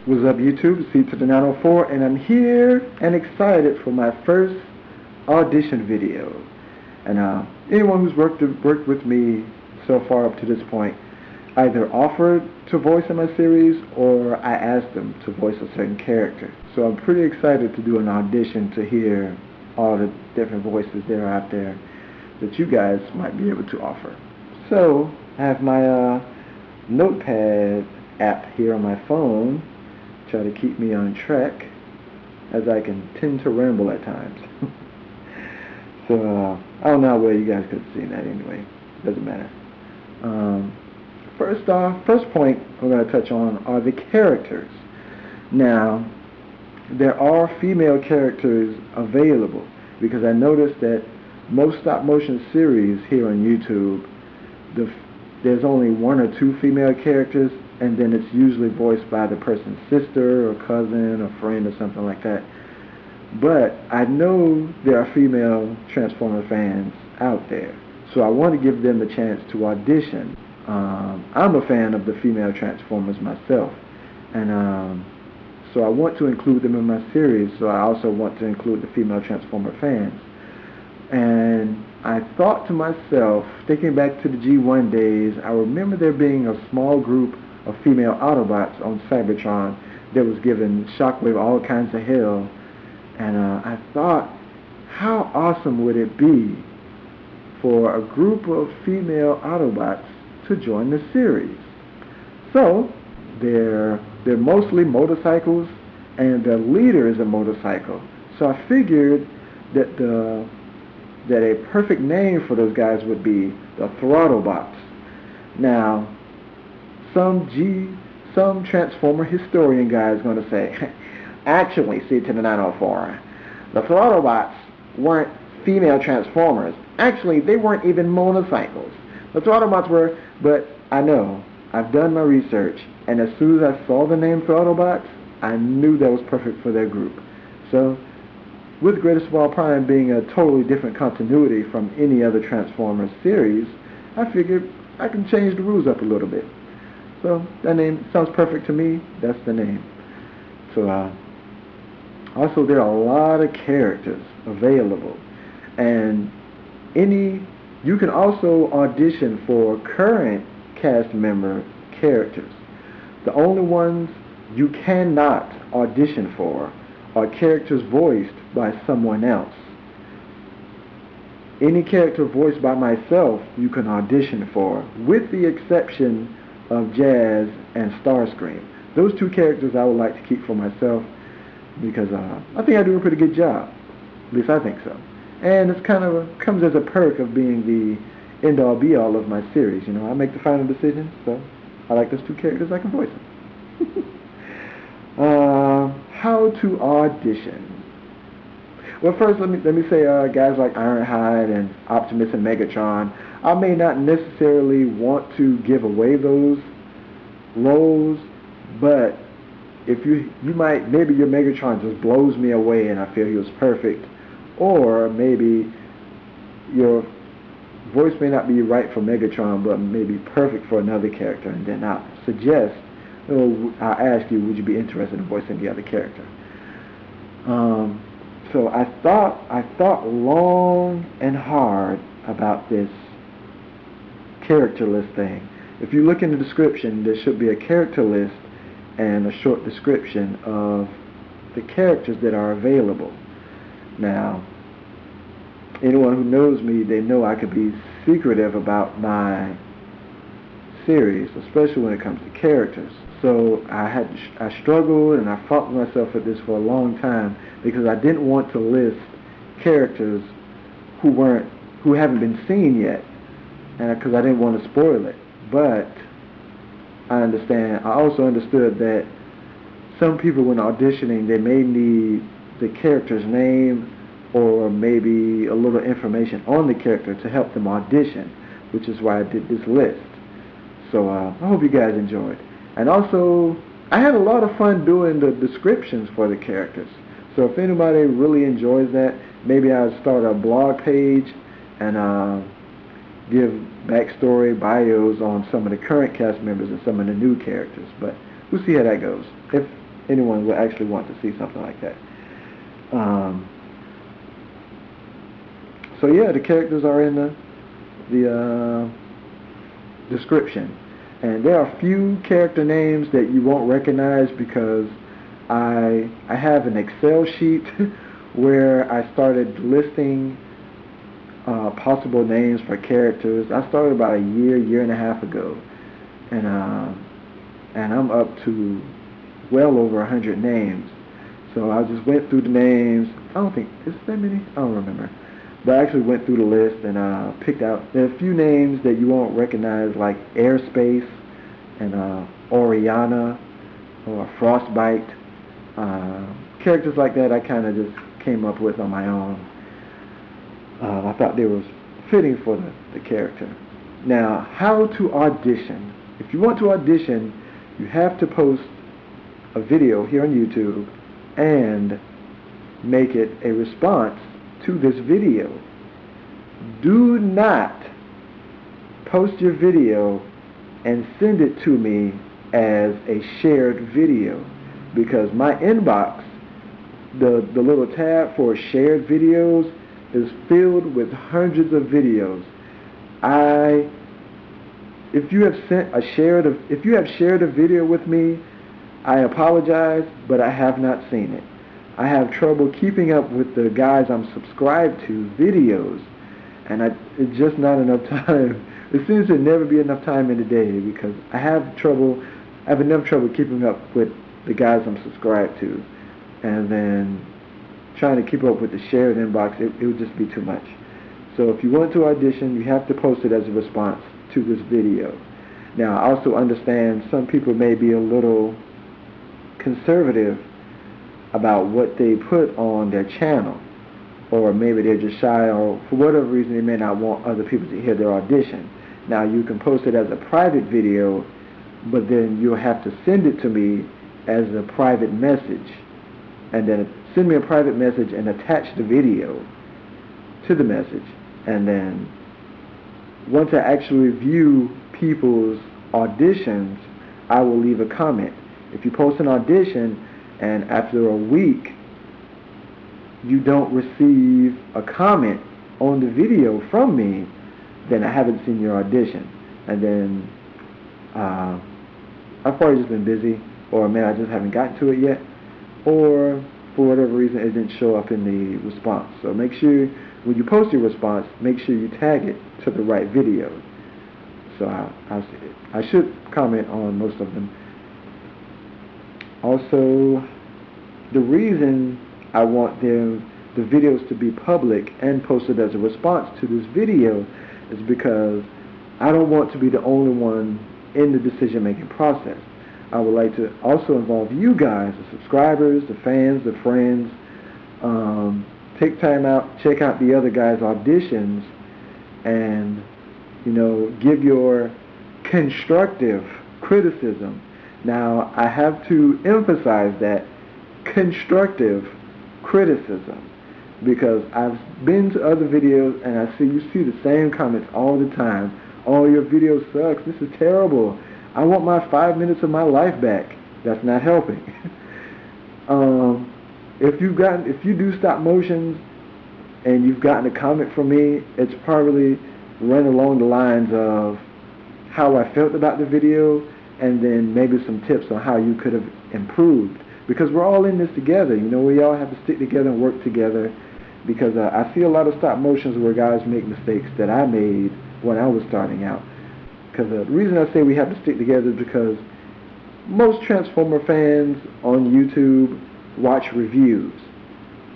What's up, YouTube? C to the 904, and I'm here and excited for my first audition video. And anyone who's worked with me so far up to this point either offered to voice in my series or I asked them to voice a certain character. So I'm pretty excited to do an audition to hear all the different voices that are out there that you guys might be able to offer. So I have my notepad app here on my phone. Try to keep me on track, as I can tend to ramble at times. So I don't know where you guys could have seen that anyway. Doesn't matter. First point we're going to touch on are the characters. Now, there are female characters available because I noticed that most stop motion series here on YouTube, there's only one or two female characters, and then it's usually voiced by the person's sister or cousin or friend or something like that. But I know there are female Transformer fans out there, so I want to give them the chance to audition. I'm a fan of the female Transformers myself, and so I want to include them in my series, so I also want to include the female Transformer fans. And I thought to myself, thinking back to the G1 days, I remember there being a small group of female Autobots on Cybertron that was giving Shockwave all kinds of hell. And I thought, how awesome would it be for a group of female Autobots to join the series? So they're mostly motorcycles, and their leader is a motorcycle. So I figured that a perfect name for those guys would be the Throttlebots. Now, some Transformer historian guy is going to say, actually, C to the 904, the Throttlebots weren't female Transformers. Actually, they weren't even motorcycles. The Throttlebots were, but I know, I've done my research, and as soon as I saw the name Throttlebots, I knew that was perfect for their group. So, with Greatest of All Prime being a totally different continuity from any other Transformers series, I figured I can change the rules up a little bit. So that name sounds perfect to me. That's the name. So also there are a lot of characters available, and you can also audition for current cast member characters. The only ones you cannot audition for are characters voiced by someone else. Any character voiced by myself you can audition for, with the exception of Jazz and Starscream. Those two characters I would like to keep for myself because I think I do a pretty good job. At least I think so. And it's kind of comes as a perk of being the end-all be-all of my series. You know, I make the final decision, so I like those two characters, I can voice them. How to audition. Well, first let me say guys like Ironhide and Optimus and Megatron, I may not necessarily want to give away those roles, but if maybe your Megatron just blows me away and I feel he was perfect, or maybe your voice may not be right for Megatron but may be perfect for another character, and then I'll suggest, I'll ask you, would you be interested in voicing the other character? So I thought long and hard about this character list thing. If you look in the description, there should be a character list and a short description of the characters that are available. Now, anyone who knows me, they know I could be secretive about my series, especially when it comes to characters. So I struggled and I fought with myself at this for a long time because I didn't want to list characters who haven't been seen yet, because I didn't want to spoil it. But I also understood that some people when auditioning, they may need the character's name or maybe a little information on the character to help them audition, which is why I did this list. So I hope you guys enjoyed. And also, I had a lot of fun doing the descriptions for the characters. So if anybody really enjoys that, maybe I'll start a blog page and give backstory bios on some of the current cast members and some of the new characters. But we'll see how that goes. anyone would actually want to see something like that. So yeah, the characters are in the description, and there are a few character names that you won't recognize because I have an Excel sheet where I started listing possible names for characters. I started about a year and a half ago, and I'm up to well over 100 names. So I just went through the names. I don't think, is that many? I don't remember. But I actually went through the list and picked out, there are a few names that you won't recognize, like Airspace and Oriana or Frostbite. Characters like that I kind of just came up with on my own. I thought they were fitting for the character. Now, how to audition. If you want to audition, you have to post a video here on YouTube and make it a response to this video. Do not post your video and send it to me as a shared video, because my inbox, the little tab for shared videos, is filled with hundreds of videos. If you have shared a video with me, I apologize, but I have not seen it. I have trouble keeping up with the guys I'm subscribed to videos, and it's just not enough time. It seems to never be enough time in the day because I have enough trouble keeping up with the guys I'm subscribed to, and then trying to keep up with the shared inbox, it would just be too much. So if you want to audition, you have to post it as a response to this video. Now, I also understand some people may be a little conservative about what they put on their channel, or maybe they're just shy, or for whatever reason they may not want other people to hear their audition. Now, you can post it as a private video, but then you'll have to send it to me as a private message, and then send me a private message and attach the video to the message. And then once I actually review people's auditions, I will leave a comment. If you post an audition and after a week you don't receive a comment on the video from me, then I haven't seen your audition. And then I've probably just been busy, or maybe I just haven't gotten to it yet, or for whatever reason it didn't show up in the response. So make sure when you post your response, make sure you tag it to the right video. So I should comment on most of them. Also, the reason I want the videos to be public and posted as a response to this video is because I don't want to be the only one in the decision-making process. I would like to also involve you guys, the subscribers, the fans, the friends. Take time out, check out the other guys' auditions, and give your constructive criticism. Now, I have to emphasize that constructive criticism, because I've been to other videos and you see the same comments all the time. Oh, your video sucks. This is terrible. I want my 5 minutes of my life back. That's not helping. If you do stop motions and you've gotten a comment from me, it's probably run along the lines of how I felt about the video, and then maybe some tips on how you could have improved. Because we're all in this together. We all have to stick together and work together. Because I see a lot of stop motions where guys make mistakes that I made when I was starting out. Because the reason I say we have to stick together is because most Transformer fans on YouTube watch reviews,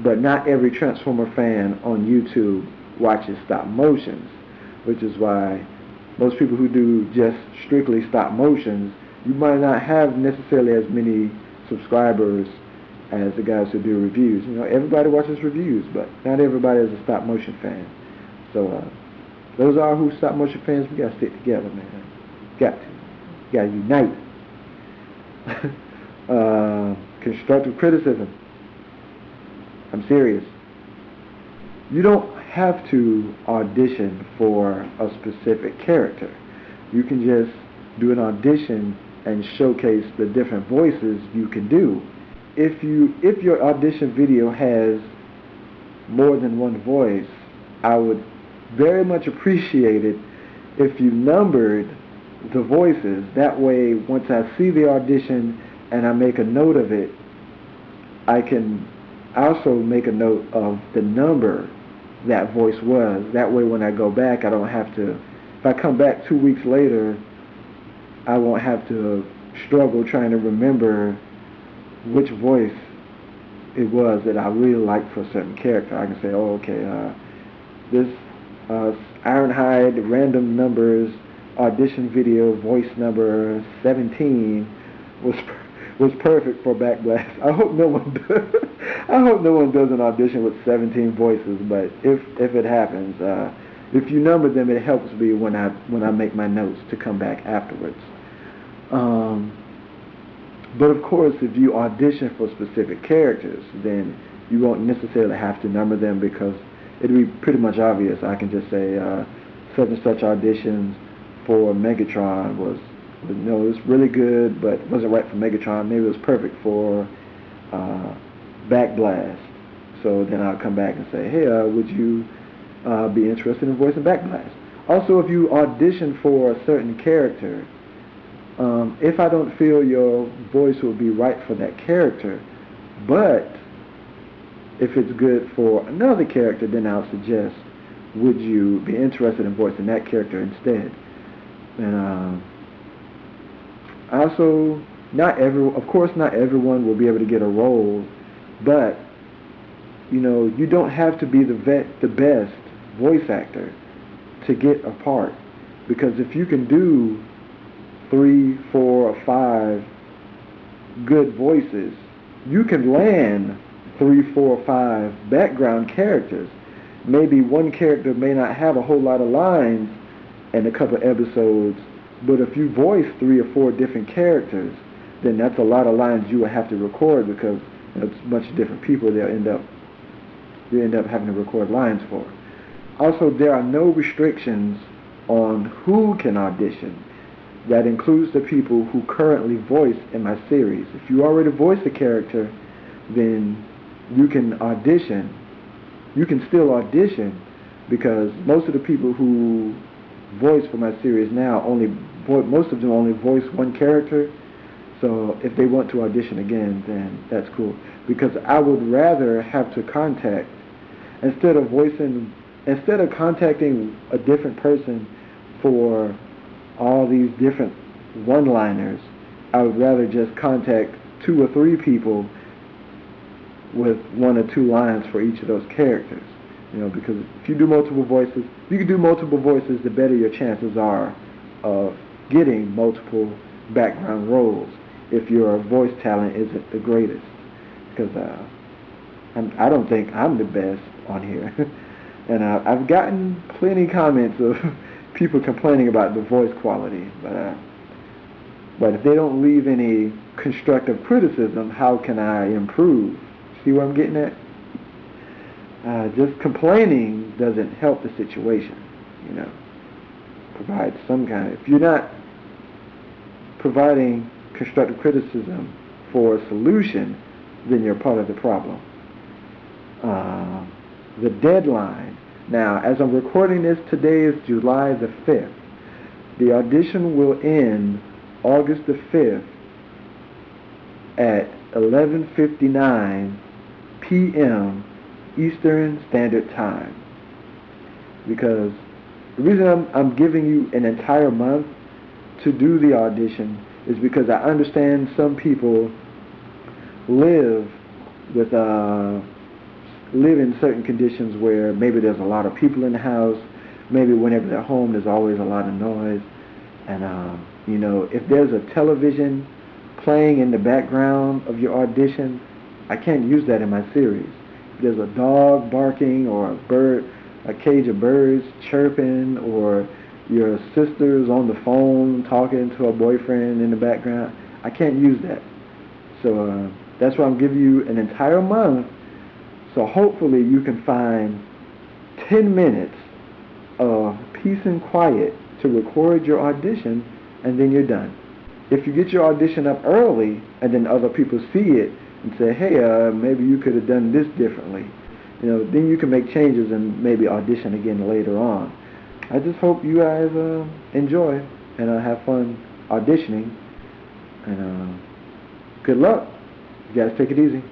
but not every Transformer fan on YouTube watches stop motions, which is why most people who do just strictly stop motions, you might not have necessarily as many subscribers as the guys who do reviews. Everybody watches reviews, but not everybody is a stop motion fan. So those are who stop motion fans. We gotta stick together, man. Gotta unite. Constructive criticism. I'm serious. You don't have to audition for a specific character. You can just do an audition and showcase the different voices you can do. if your audition video has more than one voice, I would very much appreciate it if you numbered the voices. That way, once I see the audition and I make a note of it, I can also make a note of the number that voice was. That way, when I go back, I don't have to, if I come back 2 weeks later, I won't have to struggle trying to remember which voice it was that I really liked for a certain character. I can say, oh, okay, this Ironhide random numbers audition video voice number 17 was perfect for Backblast. I hope no one does. I hope no one does an audition with 17 voices. But if it happens, if you number them, it helps me when I make my notes to come back afterwards. But of course, if you audition for specific characters, then you won't necessarily have to number them, because it'll be pretty much obvious. I can just say such and such auditions for Megatron was it was really good, but wasn't right for Megatron. Maybe it was perfect for Backblast. So then I'll come back and say, hey, would you be interested in voicing Backblast? Also, if you audition for a certain character, if I don't feel your voice will be right for that character, but if it's good for another character, then I'll suggest, would you be interested in voicing that character instead? And also, of course, not everyone will be able to get a role, but you don't have to be the best voice actor to get a part, because if you can do 3, 4, or 5 good voices, you can land 3, 4, or 5 background characters. Maybe one character may not have a whole lot of lines in a couple episodes, but if you voice 3 or 4 different characters, then that's a lot of lines you will have to record, because it's a bunch of different people you end up having to record lines for. Also, there are no restrictions on who can audition. That includes the people who currently voice in my series. If you already voice a character, then you can audition. You can still audition, because most of the people who voice for my series now most of them only voice one character. So if they want to audition again, then that's cool. Because I would rather have to contact, instead of contacting a different person for all these different one-liners, I would rather just contact 2 or 3 people with 1 or 2 lines for each of those characters. Because if you do multiple voices, the better your chances are of getting multiple background roles if your voice talent isn't the greatest. Because I don't think I'm the best on here. And I've gotten plenty comments of people complaining about the voice quality, but if they don't leave any constructive criticism, how can I improve? See what I'm getting at? Just complaining doesn't help the situation. Provide some kind if you're not providing constructive criticism for a solution, then you're part of the problem. The deadline. Now, as I'm recording this, today is July the 5th. The audition will end August the 5th at 11:59 p.m. Eastern Standard Time. Because the reason I'm giving you an entire month to do the audition is because I understand some people live in certain conditions where maybe there's a lot of people in the house, maybe whenever they're home there's always a lot of noise, and if there's a television playing in the background of your audition, I can't use that in my series. If there's a dog barking, or a cage of birds chirping, or your sister's on the phone talking to her boyfriend in the background, I can't use that. So that's why I'm giving you an entire month. So hopefully you can find 10 minutes of peace and quiet to record your audition, and then you're done. if you get your audition up early and then other people see it and say, hey, maybe you could have done this differently, then you can make changes and maybe audition again later on. I just hope you guys enjoy and have fun auditioning, and good luck. You guys take it easy.